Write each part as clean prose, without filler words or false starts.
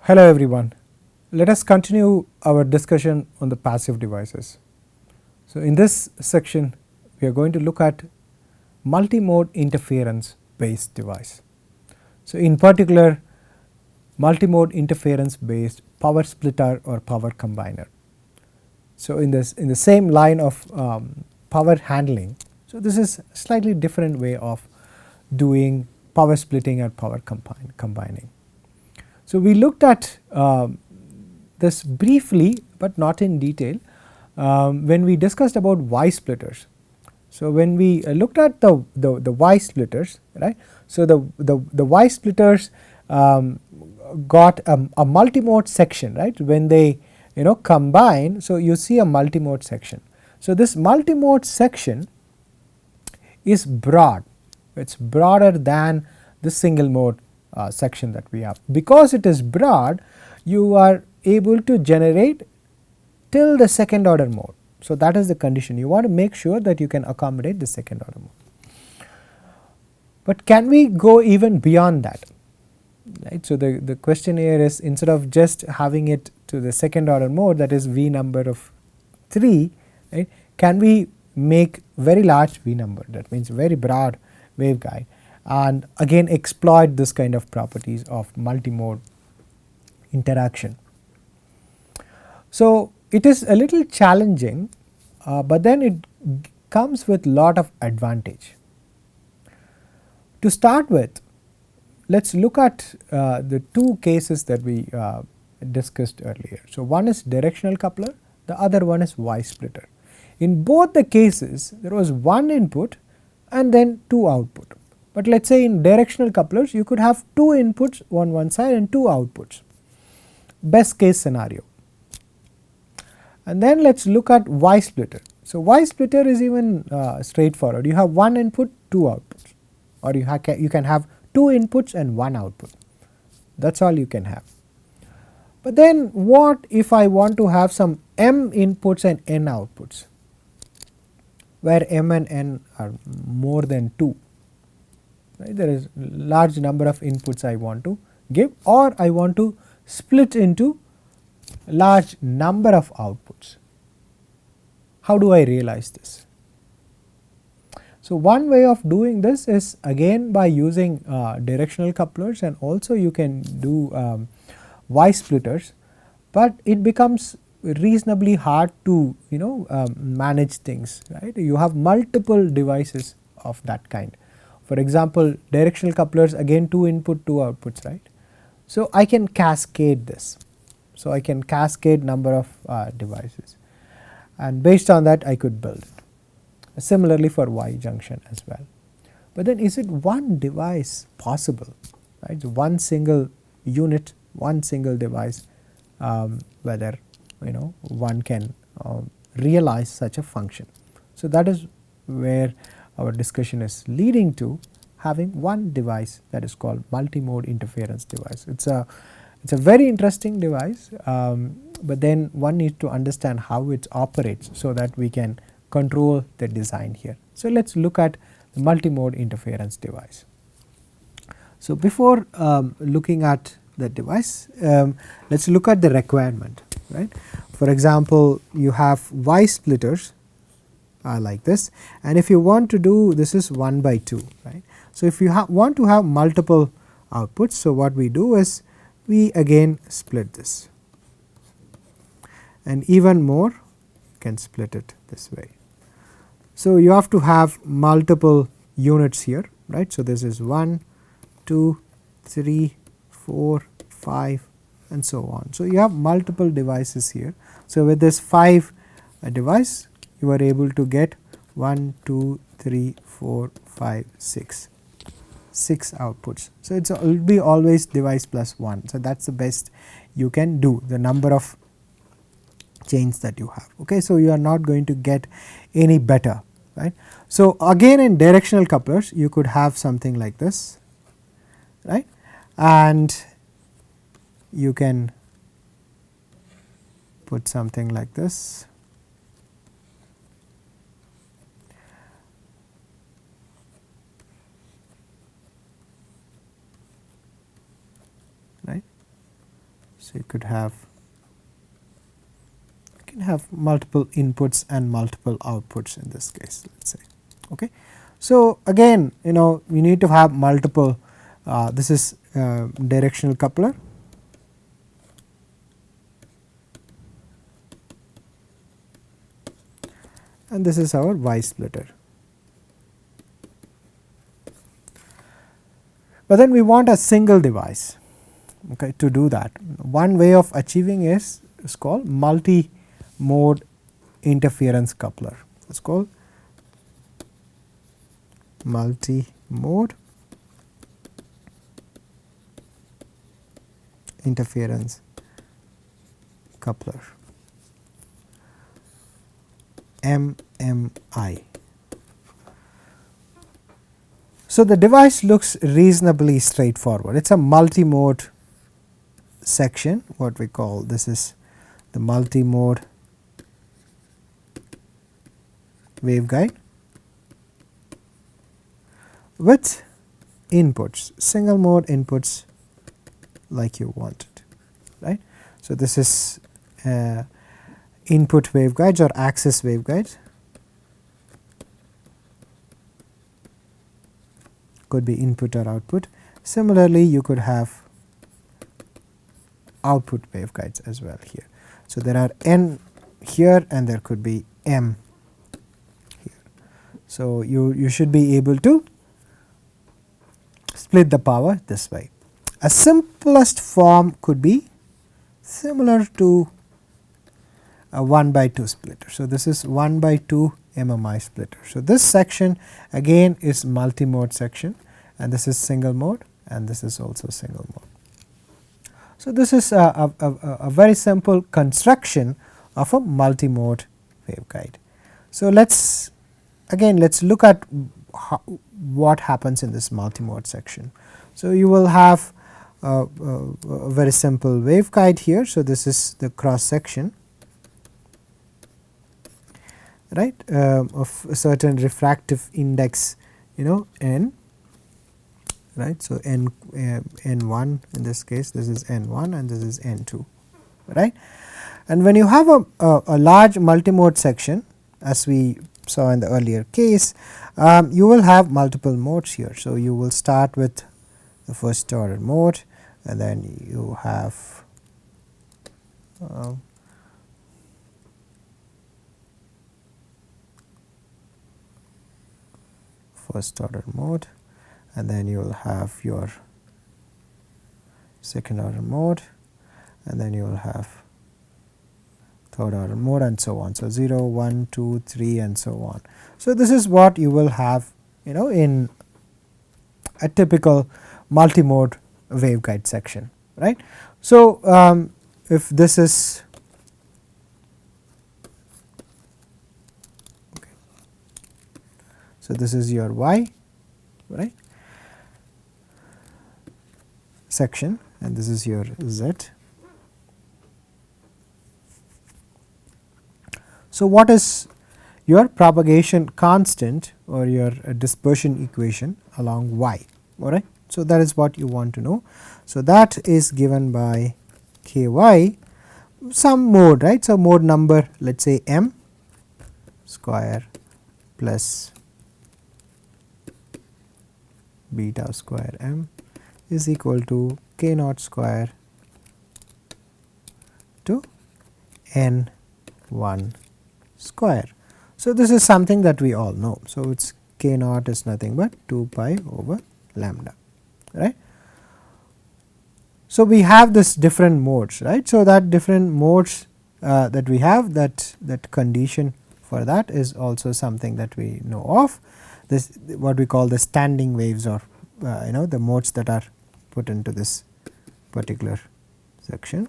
Hello everyone, let us continue our discussion on the passive devices. So, in this section we are going to look at multimode interference based device. So, in particular multimode interference based power splitter or power combiner. So, in the same line of power handling, so this is a slightly different way of doing power splitting and power combining. So, we looked at this briefly, but not in detail when we discussed about Y splitters. So, when we looked at the Y splitters, right. So, the Y splitters got a multimode section, right, when they combine. So, you see a multimode section. So, this multimode section is broad, it is broader than the single mode section that we have. Because it is broad, you are able to generate till the second order mode. So, that is the condition, you want to make sure that you can accommodate the second order mode. But can we go even beyond that, right? So, the question here is, instead of just having it to the second order mode, that is V number of 3, right, can we make very large V number, that means very broad waveguide, and again exploit this kind of properties of multimode interaction. So, it is a little challenging, but then it comes with lot of advantage. To start with, let us look at the two cases that we discussed earlier. So, one is directional coupler, the other one is Y splitter. In both the cases there was one input and then two output, but let us say in directional couplers you could have two inputs on one side and two outputs, best case scenario. And then let us look at Y splitter. So, Y splitter is even straightforward, you have one input, two outputs, or you can have two inputs and one output, that is all you can have. But then what if I want to have some M inputs and N outputs, where M and N are more than 2, right? There is large number of inputs I want to give, or I want to split into large number of outputs. How do I realize this? So, one way of doing this is again by using directional couplers, and also you can do Y splitters, but it becomes reasonably hard to manage things, right. You have multiple devices of that kind. For example, directional couplers, again 2 input 2 outputs, right. So, I can cascade this. So, I can cascade number of devices, and based on that I could build it. Similarly for Y junction as well. But then is it one device possible, right. So, one single unit, one single device, whether one can realize such a function. So, that is where our discussion is leading to, having one device that is called multimode interference device. It is a very interesting device, but then one needs to understand how it operates so that we can control the design here. So, let us look at the multimode interference device. So, before looking at the device, let us look at the requirement, right. For example, you have Y splitters like this, and if you want to do, this is 1 by 2, right. So, if you want to have multiple outputs, so what we do is we again split this, and even more can split it this way. So, you have to have multiple units here, right. So, this is 1, 2, 3, 4, 5 and so on. So, you have multiple devices here. So, with this 5 device, you are able to get 1, 2, 3, 4, 5, 6 outputs. So, it will be always device plus 1. So, that is the best you can do, the number of chains that you have. Okay. So, you are not going to get any better, right. So, again in directional couplers you could have something like this, right, and you can put something like this, right. So you can have multiple inputs and multiple outputs in this case, let us say. Okay. So again, you know, you need to have multiple, this is directional coupler, and this is our Y splitter. But then we want a single device, okay, to do that. One way of achieving is called multi-mode interference coupler. It is called multi-mode interference coupler, MMI. So the device looks reasonably straightforward. It is a multi-mode section, what we call this is the multi-mode waveguide with inputs, single mode inputs like you want it, right. So this is input waveguides or access waveguides, could be input or output. Similarly, you could have output waveguides as well here. So there are N here and there could be M here. So you should be able to split the power this way. A simplest form could be similar to a 1/2 splitter. So this is 1/2 MMI splitter. So this section again is multi-mode section, and this is single mode, and this is also single mode. So this is a very simple construction of a multi-mode waveguide. So let's look at what happens in this multi-mode section. So you will have a very simple waveguide here. So this is the cross section, right, of a certain refractive index, you know, n, right. So n1 in this case, this is n1 and this is n2, right. And when you have a large multimode section, as we saw in the earlier case, you will have multiple modes here. So you will start with the first order mode, and then you have first order mode, and then you will have your second order mode, and then you will have third order mode, and so on. So 0, 1, 2, 3 and so on. So this is what you will have, you know, in a typical multimode waveguide section, right. So if this is okay. So this is your Y, right, section, and this is your Z. So what is your propagation constant or your dispersion equation along Y, all right. So that is what you want to know. So that is given by ky, some mode, right. So mode number, let us say m square plus beta square m is equal to k naught square to n1 square. So this is something that we all know. So it's k naught is nothing but 2 pi over lambda, right. So we have this different modes, right. So that different modes that we have, that condition for that is also something that we know of. This what we call the standing waves, or you know, the modes that are put into this particular section.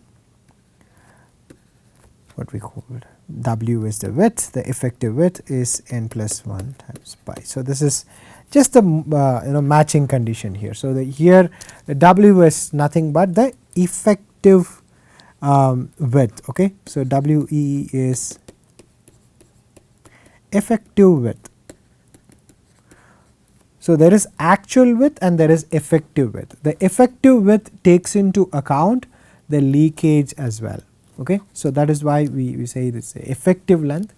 What we call it, W is the width, the effective width is n plus 1 times pi. So this is just the you know, matching condition here. So here the W is nothing but the effective width, okay. So WE is effective width. So there is actual width and there is effective width. The effective width takes into account the leakage as well. Okay. So, that is why we say this effective length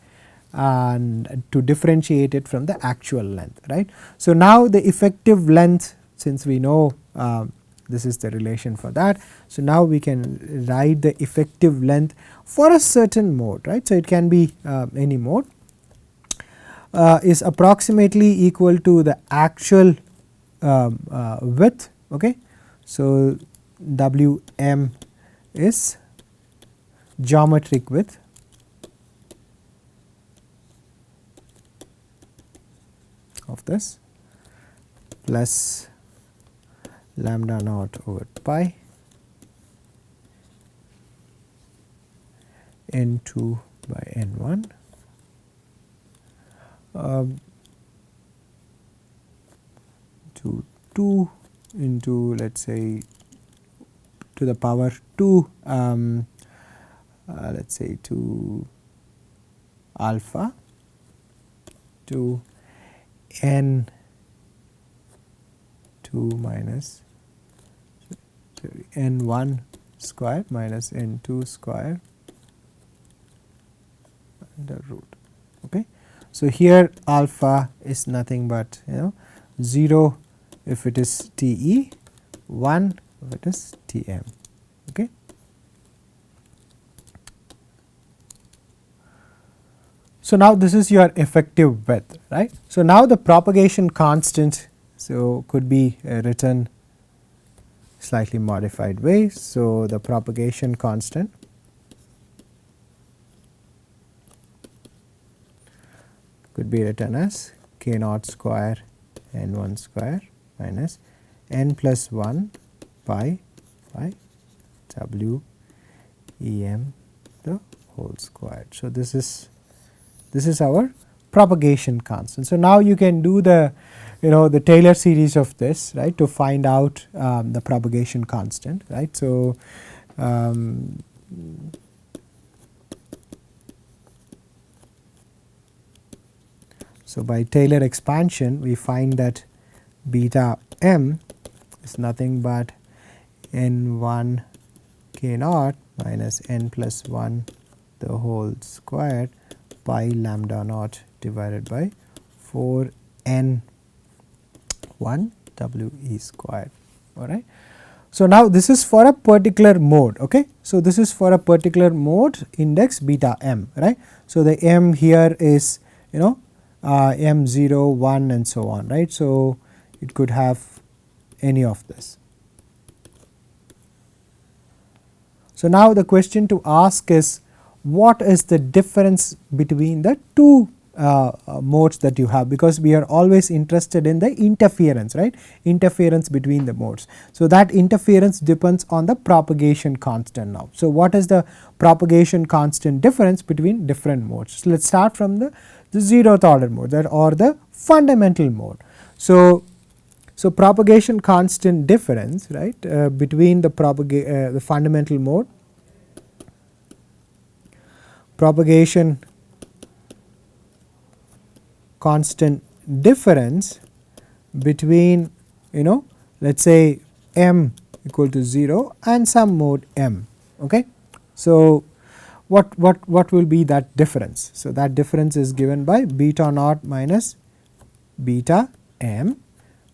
and to differentiate it from the actual length, right. So, now the effective length, since we know this is the relation for that. So, now we can write the effective length for a certain mode, right. So, it can be any mode is approximately equal to the actual width. Okay. So, Wm is geometric width of this plus lambda naught over pi n2 by n1 to 2 into, let us say, to the power 2 let us say to alpha to n 2 minus n1 square minus n2 square under root. Okay. So, here alpha is nothing but 0 if it is Te, 1 if it is Tm. Okay. So, now this is your effective width, right. So, now the propagation constant could be written slightly modified way. So, the propagation constant could be written as k naught square n1 square minus n plus 1 pi by W Em the whole squared. So, this is our propagation constant. So, now you can do the the Taylor series of this, right, to find out the propagation constant, right. So, so by Taylor expansion we find that beta m is nothing but n1 k naught minus n plus 1 the whole squared pi lambda naught divided by 4 n 1 W e squared. All right. So, now this is for a particular mode. Okay. So, this is for a particular mode index beta m, right. So, the m here is m0, 1 and so on, right. So, it could have any of this. So, now the question to ask is, what is the difference between the two modes that you have, because we are always interested in the interference, right, interference between the modes. So, that interference depends on the propagation constant now. So, what is the propagation constant difference between different modes? So, let us start from the 0th order mode, that or the fundamental mode. So, propagation constant difference, right, between the fundamental mode, propagation constant difference between let us say m equal to 0 and some mode m. Okay. So, what will be that difference? So, that difference is given by beta naught minus beta m,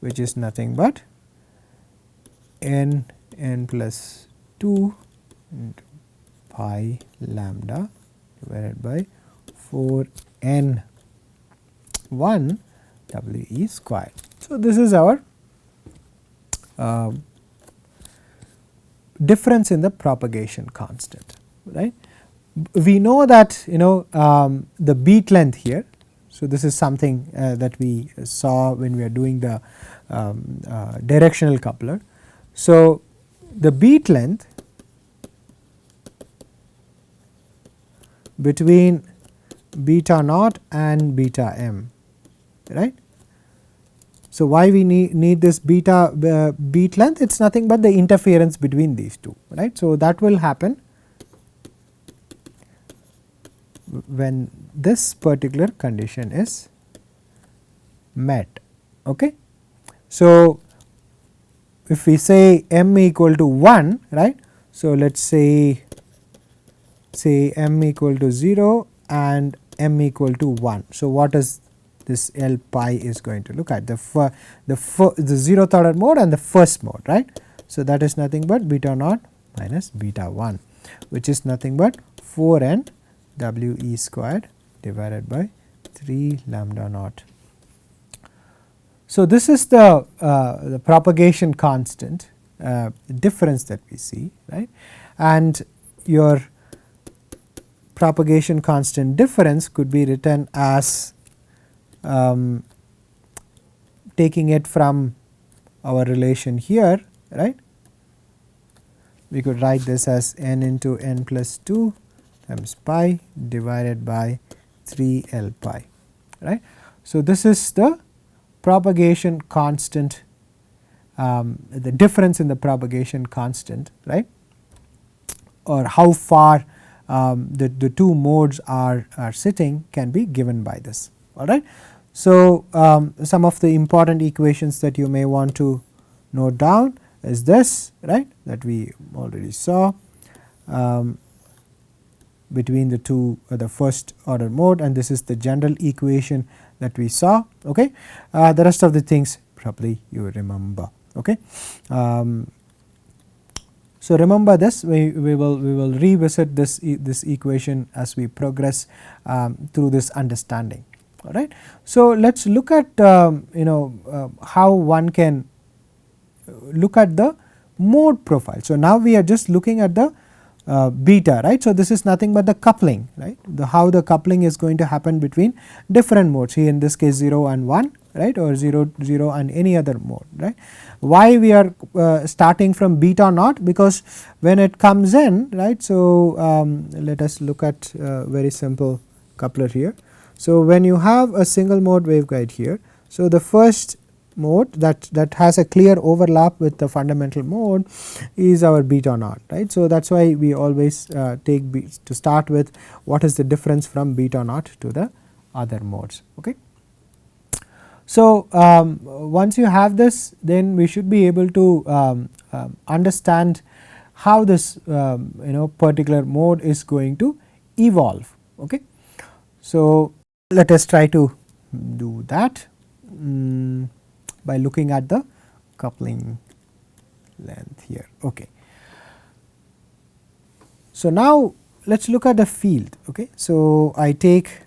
which is nothing but n plus 2 into pi lambda divided by 4 n 1 W e square. So, this is our difference in the propagation constant, right. We know that the beat length here. So, this is something that we saw when we are doing the directional coupler. So, the beat length between beta naught and beta m, right. So, why we need this beta beat length? It is nothing but the interference between these two, right. So, that will happen when this particular condition is met. Okay. So, if we say m equal to 1, right. So, let us say m equal to 0 and m equal to 1. So, what is this L pi is going to look at the 0th order mode and the first mode, right. So, that is nothing but beta naught minus beta 1, which is nothing but 4n W e squared divided by 3 lambda naught. So, this is the propagation constant difference that we see, right, and your propagation constant difference could be written as taking it from our relation here, right. We could write this as n into n plus 2 times pi divided by 3 L pi, right. So, this is the propagation constant, the difference in the propagation constant, right, or how far the two modes are sitting can be given by this, all right. So, some of the important equations that you may want to note down is this, right, that we already saw between the two the first order mode, and this is the general equation that we saw. Okay. The rest of the things probably you remember. Okay. So, remember this, we will revisit this equation as we progress through this understanding, all right. So, let us look at how one can look at the mode profile. So, now we are just looking at the beta, right. So, this is nothing but the coupling, right, how the coupling is going to happen between different modes, here in this case 0 and 1, right, or 0 and any other mode, right. Why we are starting from beta naught? Because when it comes in, right. So, let us look at very simple coupler here. So, when you have a single mode waveguide here, so the first mode that has a clear overlap with the fundamental mode is our beta naught, right. So, that is why we always take to start with what is the difference from beta naught to the other modes. Okay. So, once you have this, then we should be able to understand how this particular mode is going to evolve. Okay. So, let us try to do that by looking at the coupling length here. Okay. So, now let us look at the field. Okay. So, I take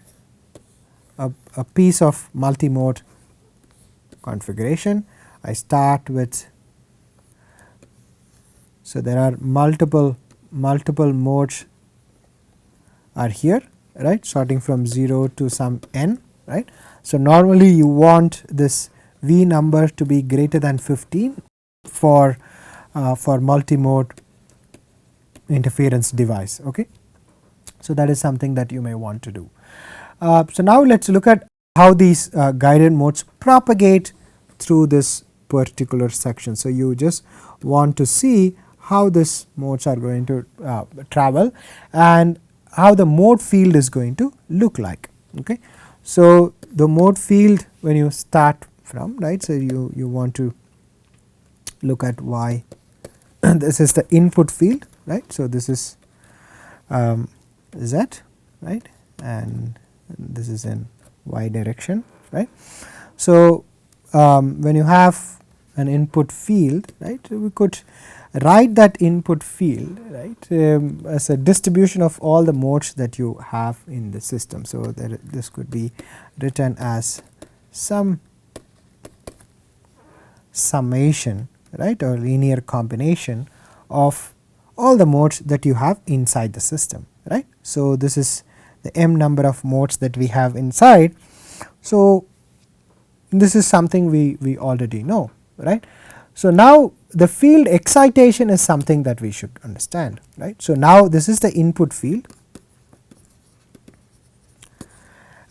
a piece of multimode configuration. I start with, so there are multiple modes are here, right, starting from 0 to some n, right. So, normally you want this V number to be greater than 15 for multimode interference device. Okay. So, that is something that you may want to do. So, now let us look at how these guided modes propagate through this particular section. So, you just want to see how these modes are going to travel and how the mode field is going to look like. Okay. So, the mode field when you start from, right. So, you want to look at y this is the input field, right. So, this is z, right, and this is in y direction, right. So, when you have an input field, right, we could write that input field, right, as a distribution of all the modes that you have in the system. So, this could be written as some summation, right, or linear combination of all the modes that you have inside the system, right. So, this is the m number of modes that we have inside. So, this is something we already know, right. So, now the field excitation is something that we should understand, right. So, now this is the input field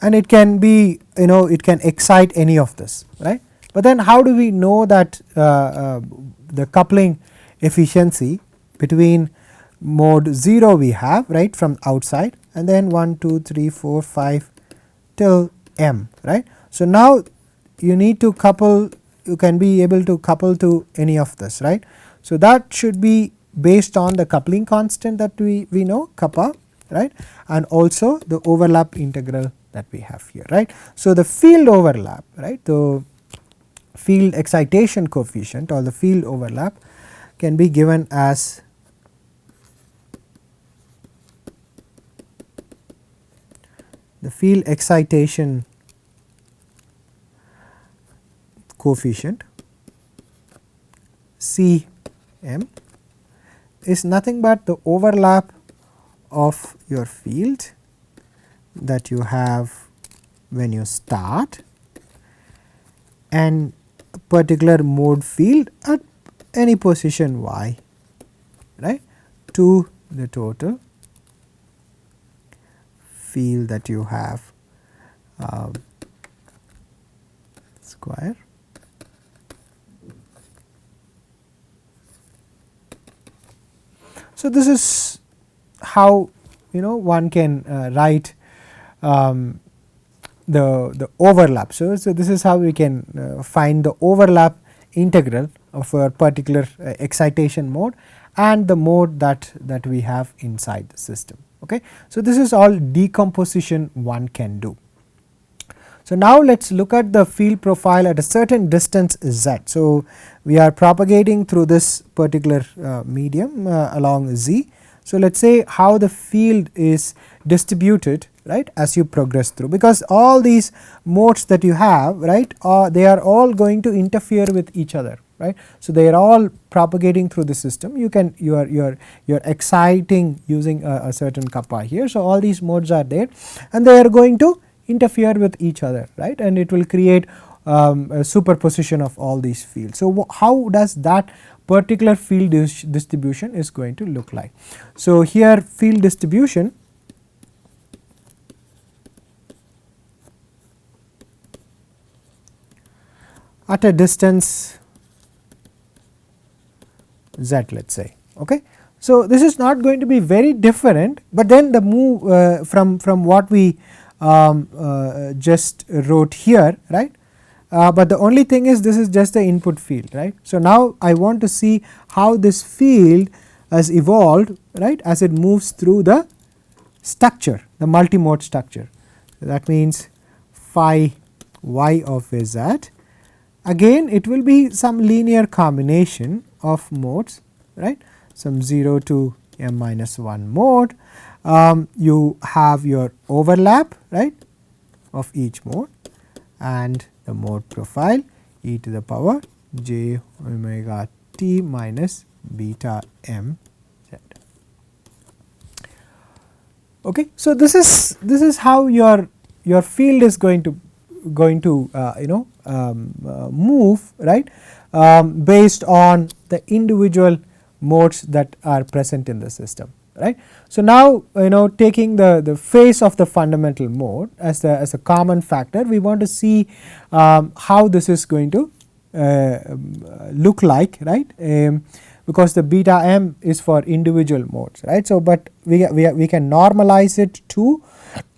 and it can be, it can excite any of this, right. But then how do we know that the coupling efficiency between mode 0 we have, right, from outside, and then 1, 2, 3, 4, 5 till m, right. So, now you need to couple, you can be able to couple to any of this, right. So, that should be based on the coupling constant that we know, kappa, right, and also the overlap integral that we have here, right. So, the field overlap, right, the field excitation coefficient or the field overlap can be given as the field excitation coefficient Cm is nothing but the overlap of your field that you have when you start and a particular mode field at any position y, right, to the total field that you have square. So, this is how one can write the overlap. So, this is how we can find the overlap integral of a particular excitation mode and the mode that we have inside the system. Okay. So, this is all decomposition one can do. So, now let us look at the field profile at a certain distance z. So, we are propagating through this particular medium along z. So, let us say how the field is distributed, right, as you progress through, because all these modes that you have, right, they are all going to interfere with each other, right. So, they are all propagating through the system. You can you are exciting using a certain kappa here. So, all these modes are there and they are going to interfere with each other, right, and it will create a superposition of all these fields. So, how does that particular field distribution is going to look like? So, here field distribution at a distance z, let us say. Okay. So, this is not going to be very different, but then the move from what we just wrote here, right. But the only thing is this is just the input field, right. So, now I want to see how this field has evolved, right, as it moves through the structure, the multimode structure. So, that means phi y of z, again it will be some linear combination of modes, right, some 0 to m minus 1 mode. You have your overlap, right, of each mode and the mode profile e to the power j omega t minus beta m z. Okay. So, this is how your field is going to move, right, based on the individual modes that are present in the system, right. So, now taking the phase of the fundamental mode as a common factor, we want to see how this is going to look like, right, because the beta m is for individual modes, right. So, but we can normalize it to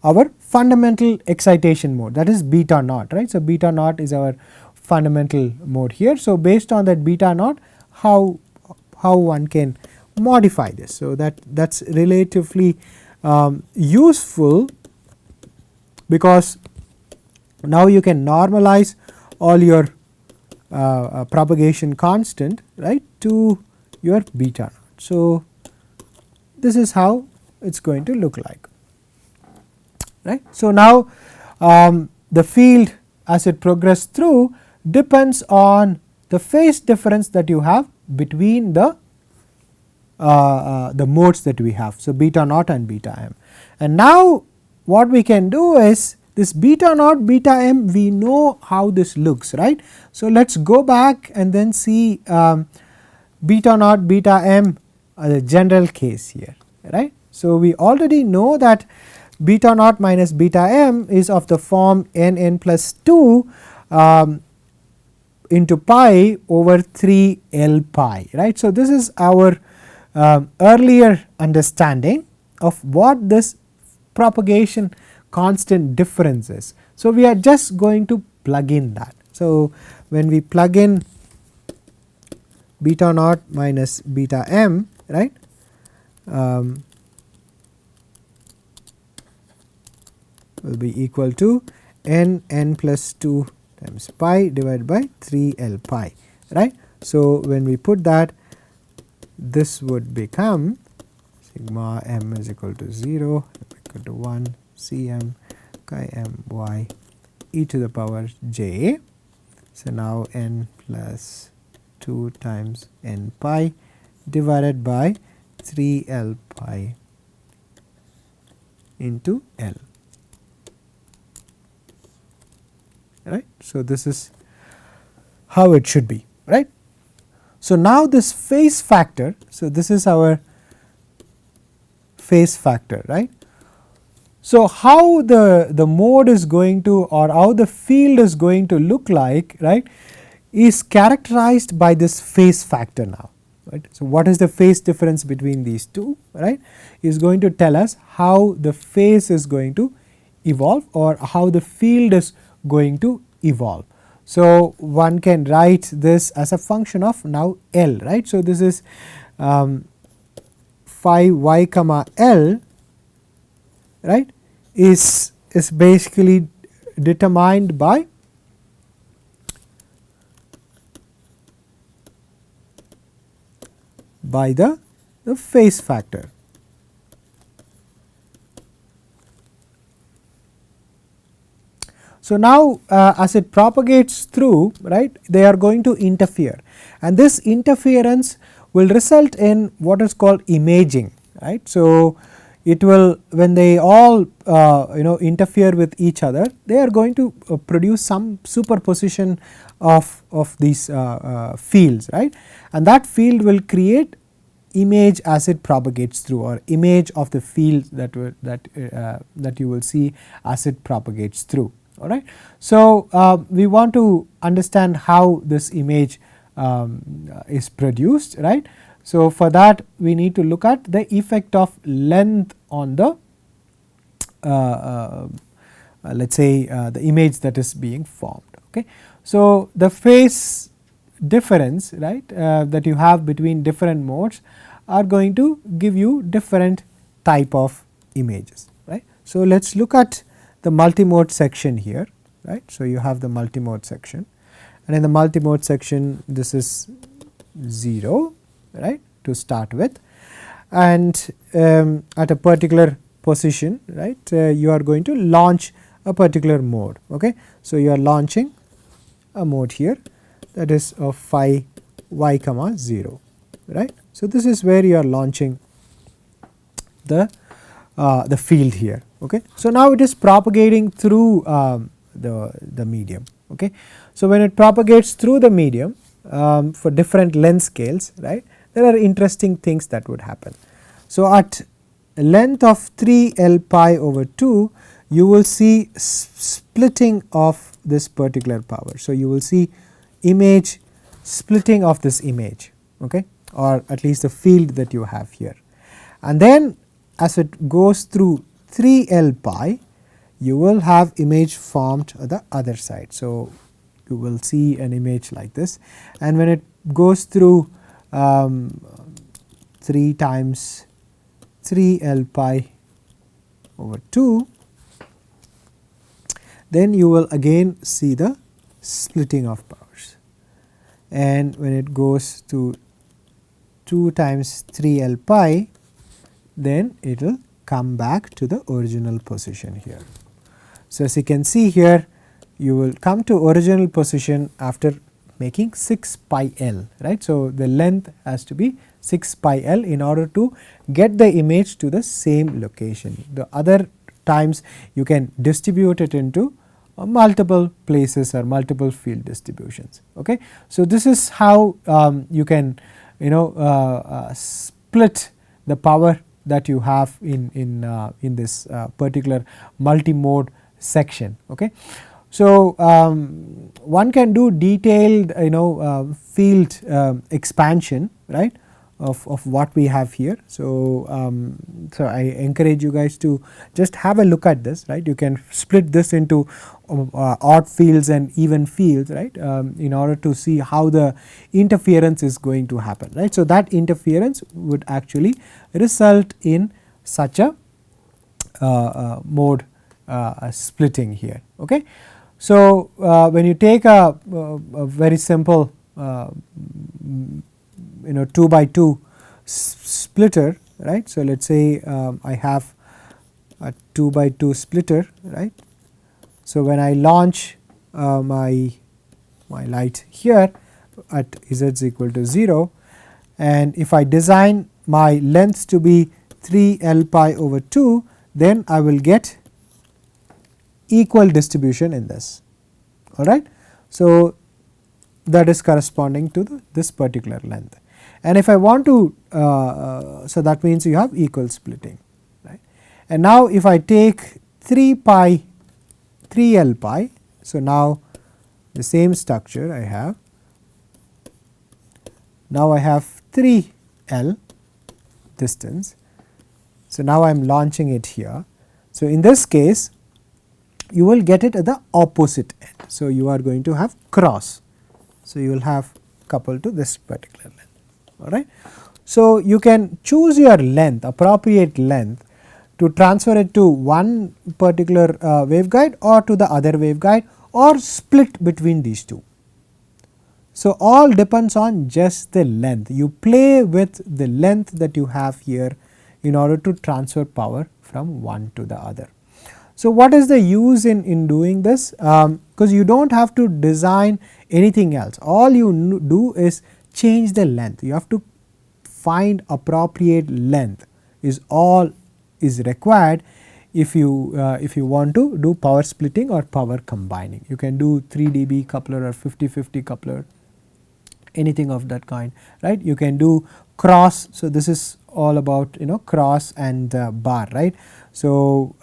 our fundamental excitation mode, that is beta naught, right. So, beta naught is our fundamental mode here. So, based on that beta naught, how one can modify this. So, that is relatively useful, because now you can normalize all your propagation constant, right, to your beta naught. So, this is how it is going to look like, right. So, now the field as it progresses through depends on the phase difference that you have between the modes that we have. So, beta naught and beta m, and now what we can do is this beta naught beta m, we know how this looks, right. So, let us go back and then see beta naught beta m the general case here, right. So, we already know that beta naught minus beta m is of the form n plus 2 into pi over 3 L pi, right. So, this is our earlier understanding of what this propagation constant difference is. So, we are just going to plug in that. So, when we plug in beta naught minus beta m, right, will be equal to n plus 2 times pi divided by 3 L pi, right. So, when we put that, this would become sigma m is equal to 0, equal to 1 C m chi m y e to the power j. So, now n plus 2 times n pi divided by 3 L pi into L, right. So, this is how it should be, right. So, now this phase factor, so this is our phase factor, right. So, how the mode is going to, or how the field is going to look like, right, is characterized by this phase factor now, right. So, what is the phase difference between these two, right, is going to tell us how the phase is going to evolve or how the field is going to evolve. So, one can write this as a function of now L, right. So, this is phi y comma L, right, is basically determined by the phase factor. So, now as it propagates through, right, they are going to interfere, and this interference will result in what is called imaging, right. So, it will, when they all interfere with each other, they are going to produce some superposition of these fields, right, and that field will create image as it propagates through, or image of the field that you will see as it propagates through. All right. So, we want to understand how this image is produced, right. So, for that we need to look at the effect of length on the let us say the image that is being formed. Okay. So, the phase difference, right, that you have between different modes are going to give you different type of images, right. So, let us look at the multimode section here, right. So, you have the multimode section, and in the multimode section this is 0, right, to start with, and at a particular position, right, you are going to launch a particular mode. Okay. So, you are launching a mode here, that is of phi y comma 0, right. So, this is where you are launching the field here. Okay. So, now it is propagating through the medium. Okay. So, when it propagates through the medium for different length scales, right, there are interesting things that would happen. So, at a length of 3 L pi over 2, you will see splitting of this particular power. So, you will see image splitting of this image, okay, or at least the field that you have here. And then as it goes through 3 L pi, you will have image formed at the other side. So, you will see an image like this, and when it goes through 3 times 3 L pi over 2, then you will again see the splitting of powers, and when it goes to 2 times 3 L pi, then it will come back to the original position here. So, as you can see here, you will come to original position after making 6 pi L, right. So, the length has to be 6 pi L in order to get the image to the same location. The other times you can distribute it into multiple places or multiple field distributions. Okay. So, this is how you can split the power that you have in this particular multimode section. Okay. So, one can do detailed field expansion, right, of what we have here. So, so I encourage you guys to just have a look at this, right. You can split this into odd fields and even fields, right, in order to see how the interference is going to happen, right. So, that interference would actually result in such a mode splitting here. Okay. So, when you take a very simple 2 by 2 splitter, right. So, let us say I have a 2 by 2 splitter, right. So, when I launch my light here at z is equal to 0, and if I design my length to be 3 L pi over 2, then I will get equal distribution in this, all right. So, that is corresponding to this particular length, and if I want to so that means you have equal splitting, right. And now if I take 3 L pi, so now the same structure I have, now I have 3 L distance. So, now I am launching it here. So, in this case you will get it at the opposite end. So, you are going to have cross. So, you will have coupled to this particular length, all right. So, you can choose your length, appropriate length, to transfer it to one particular waveguide or to the other waveguide, or split between these two. So, all depends on just the length. You play with the length that you have here in order to transfer power from one to the other. So, what is the use in doing this? Because you do not have to design anything else, all you do is change the length. You have to find appropriate length is all is required if you want to do power splitting or power combining. You can do 3 dB coupler or 50-50 coupler, anything of that kind, right. You can do cross. So, this is all about cross and bar, right. So,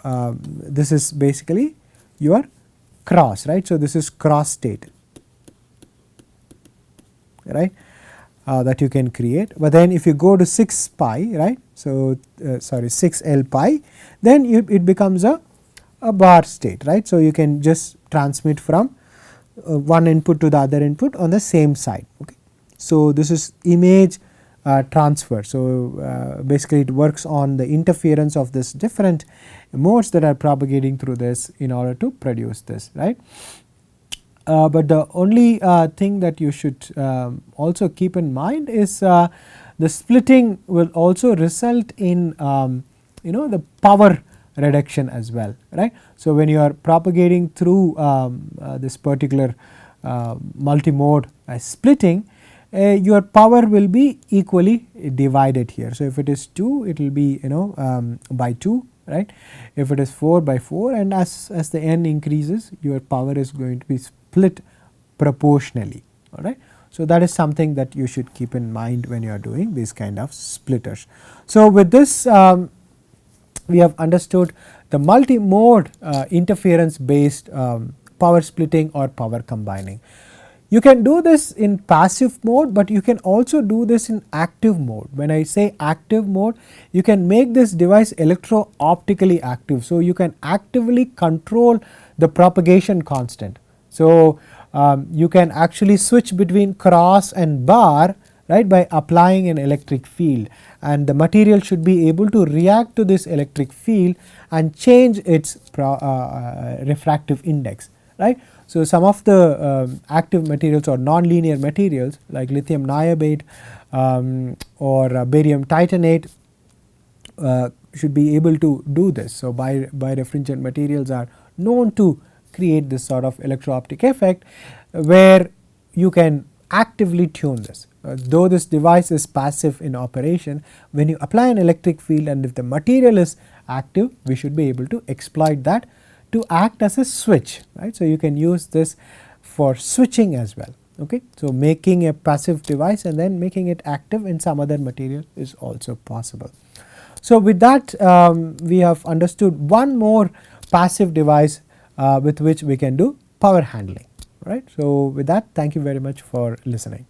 this is basically your cross, right. So, this is cross state, right, that you can create, but then if you go to 6 pi, right. So, sorry 6 L pi, then it becomes a bar state, right. So, you can just transmit from one input to the other input on the same side. Okay. So, this is image transfer. So, basically it works on the interference of this different modes that are propagating through this in order to produce this, right. But the only thing that you should also keep in mind is the splitting will also result in the power reduction as well, right. So, when you are propagating through this particular multimode splitting, your power will be equally divided here. So, if it is 2, it will be by 2, right. If it is 4 by 4, and as the n increases, your power is going to be split proportionally, all right. So, that is something that you should keep in mind when you are doing these kind of splitters. So, with this we have understood the multi-mode interference based power splitting or power combining. You can do this in passive mode, but you can also do this in active mode. When I say active mode, you can make this device electro-optically active. So, you can actively control the propagation constant. So, you can actually switch between cross and bar, right, by applying an electric field, and the material should be able to react to this electric field and change its refractive index, right. So, some of the active materials or non-linear materials like lithium niobate or barium titanate should be able to do this. So, birefringent materials are known to create this sort of electro-optic effect where you can actively tune this. Though this device is passive in operation, when you apply an electric field and if the material is active, we should be able to exploit that to act as a switch, right. So, you can use this for switching as well. Okay. So, making a passive device and then making it active in some other material is also possible. So, with that we have understood one more passive device with which we can do power handling, right. So, with that, thank you very much for listening.